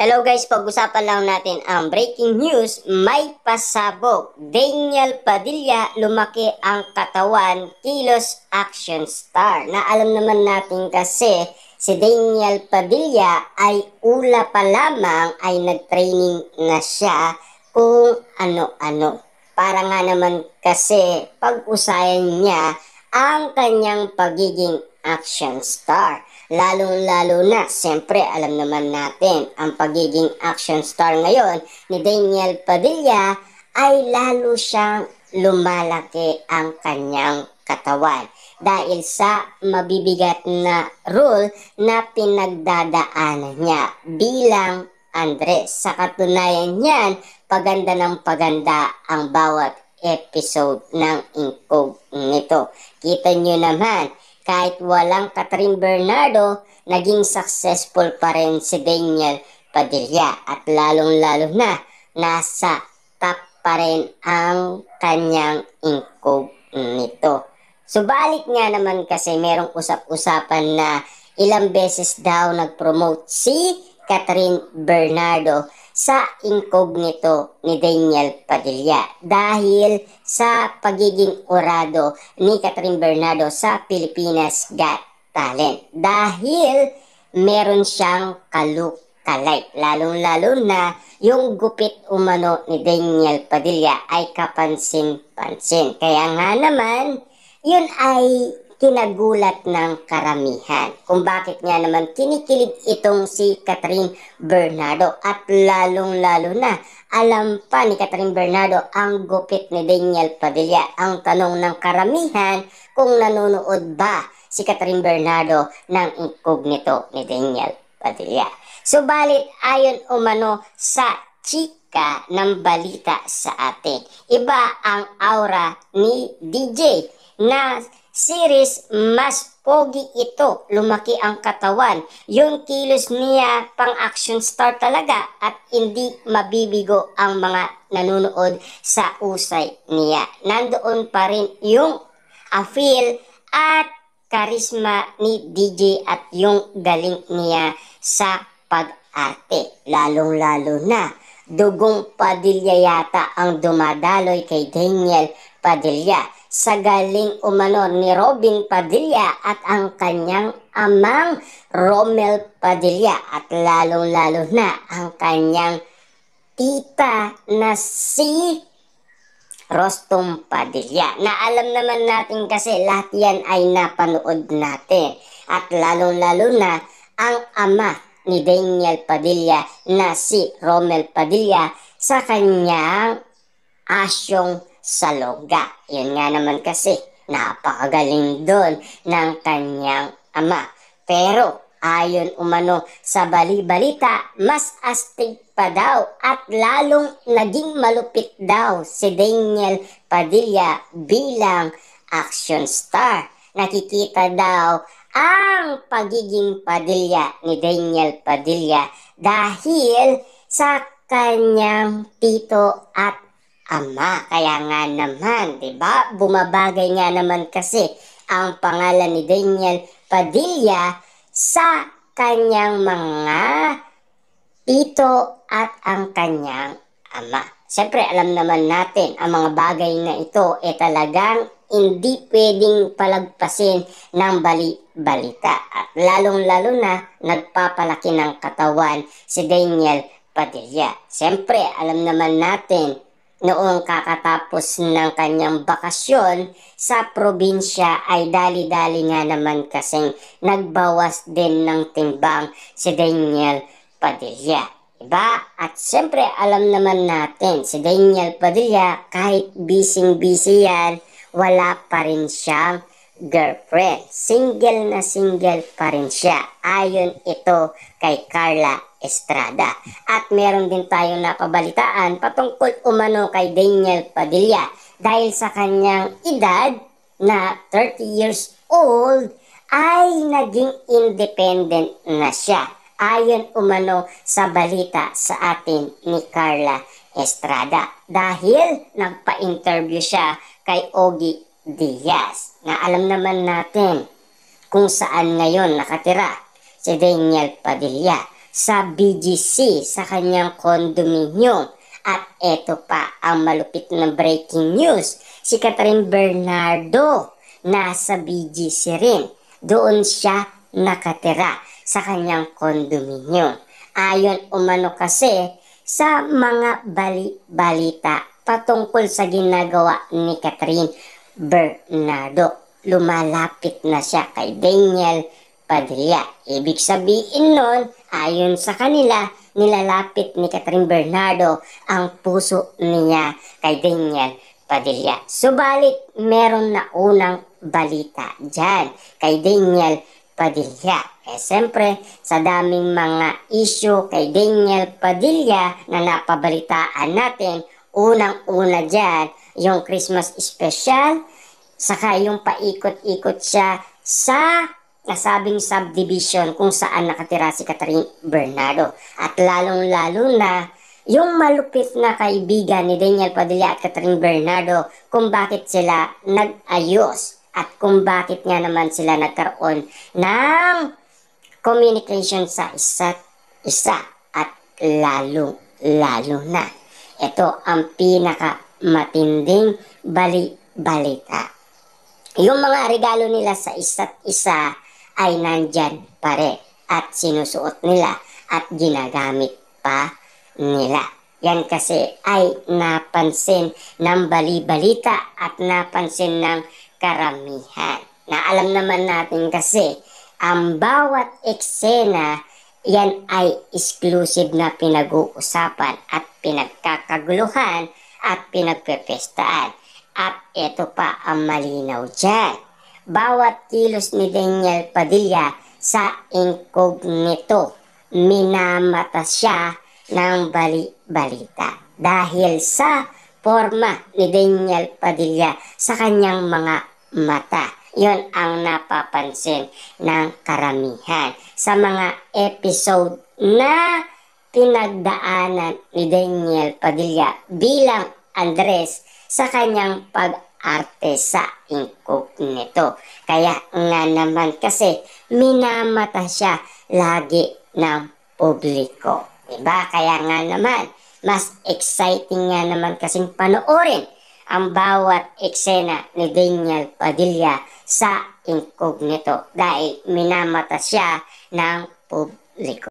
Hello guys, pag-usapan lang natin ang breaking news. May pasabog. Daniel Padilla, lumaki ang katawan, kilos action star. Na alam naman natin kasi si Daniel Padilla ay ula pa lamang ay nag-training na siya kung ano-ano. Para nga naman kasi pag-usayan niya ang kanyang pagiging action star. Lalong-lalo na, siyempre alam naman natin, ang pagiging action star ngayon ni Daniel Padilla ay lalo siyang lumalaki ang kanyang katawan dahil sa mabibigat na role na pinagdadaanan niya bilang Andres. Sa katunayan niyan, paganda ng paganda ang bawat episode ng Incognito. Kita nyo naman, kahit walang Catherine Bernardo, naging successful pa rin si Daniel Padilla at lalong-lalo na nasa top pa rin ang kanyang Incognito. Subalit nga naman kasi merong usap-usapan na ilang beses daw nag-promote si Catherine Bernardo sa Incognito ni Daniel Padilla dahil sa pagiging orado ni Catherine Bernardo sa Pilipinas Got Talent dahil meron siyang kalay, lalong-lalo na yung gupit umano ni Daniel Padilla ay kapansin-pansin. Kaya nga naman, yun ay kinagulat ng karamihan kung bakit nga naman kinikilig itong si Catherine Bernardo at lalong-lalo na alam pa ni Catherine Bernardo ang gupit ni Daniel Padilla. Ang tanong ng karamihan kung nanonood ba si Catherine Bernardo ng Incognito ni Daniel Padilla. Subalit ayon umano sa chika ng balita sa atin, iba ang aura ni DJ na series, mas pogi ito, lumaki ang katawan, yung kilos niya pang action star talaga at hindi mabibigo ang mga nanonood sa usay niya. Nandoon pa rin yung feel at karisma ni DJ at yung galing niya sa pag-arte. Lalong-lalo na Dugong Padilla yata ang dumadaloy kay Daniel Padilla sa galing umano ni Robin Padilla at ang kanyang amang Romel Padilla at lalong-lalo na ang kanyang tita na si Rostom Padilla na alam naman natin kasi lahat yan ay napanood natin at lalong-lalo na ang ama ni Daniel Padilla na si Romel Padilla sa kanyang asyong Salonga. Yun nga naman kasi, napakagaling doon ng kanyang ama. Pero, ayon umano sa bali-balita, mas astig pa daw at lalong naging malupit daw si Daniel Padilla bilang action star. Nakikita daw ang pagiging Padilla ni Daniel Padilla dahil sa kanyang tito at ama. Kaya nga naman, 'di ba? Bumabagay nga naman kasi ang pangalan ni Daniel Padilla sa kanyang mga tito at ang kanyang ama. Siyempre, alam naman natin, ang mga bagay na ito talagang hindi pwedeng palagpasin ng bali-balita. At lalong-lalo na, nagpapalaki ng katawan si Daniel Padilla. Siyempre, alam naman natin, noong kakatapos ng kanyang bakasyon sa probinsya ay dali-dali nga naman kasing nagbawas din ng timbang si Daniel Padilla. Diba? At siyempre alam naman natin si Daniel Padilla kahit busy-busy yan, wala pa rin siyang girlfriend. Single na single pa rin siya. Ayon ito kay Carla Estrada. At meron din tayong napabalitaan patungkol umano kay Daniel Padilla dahil sa kanyang edad na 30 years old ay naging independent na siya. Ayon umano sa balita sa atin ni Carla Estrada dahil nagpa-interview siya kay Ogie Diaz na alam naman natin kung saan ngayon nakatira si Daniel Padilla. sa BGC sa kanyang condominium. At eto pa ang malupit na breaking news. Si Catherine Bernardo nasa BGC rin. Doon siya nakatira sa kanyang condominium. Ayon umano kasi sa mga balita patungkol sa ginagawa ni Catherine Bernardo. Lumalapit na siya kay Daniel Padilla. Ibig sabihin nun, ayon sa kanila, nilalapit ni Catherine Bernardo ang puso niya kay Daniel Padilla. Subalit, meron na unang balita dyan kay Daniel Padilla. Siyempre, sa daming mga issue kay Daniel Padilla na napabalitaan natin, unang-una dyan, yung Christmas special, saka yung paikot-ikot siya sa nasabing subdivision kung saan nakatira si Catherine Bernardo. At lalong-lalo na yung malupit na kaibigan ni Daniel Padilla at Catherine Bernardo kung bakit sila nag-ayos at kung bakit nga naman sila nagkaroon ng communication sa isa't isa at lalo na. Ito ang pinaka matinding balita. Yung mga regalo nila sa isa't isa ay nandyan pa rin at sinusuot nila at ginagamit pa nila. Yan kasi ay napansin ng balita at napansin ng karamihan. Na alam naman natin kasi ang bawat eksena yan ay exclusive na pinag-uusapan at pinagkakaguluhan at pinagpepestaan. At ito pa ang malinaw dyan. Bawat kilos ni Daniel Padilla sa incognito, minamata siya ng balita. Dahil sa forma ni Daniel Padilla sa kanyang mga mata. Yon ang napapansin ng karamihan sa mga episode na pinagdaanan ni Daniel Padilla bilang Andres sa kanyang pag-arte sa incognito. Kaya nga naman kasi minamata siya lagi ng publiko. Diba? Kaya nga naman, mas exciting nga naman kasing panoorin ang bawat eksena ni Daniel Padilla sa incognito dahil minamata siya ng publiko.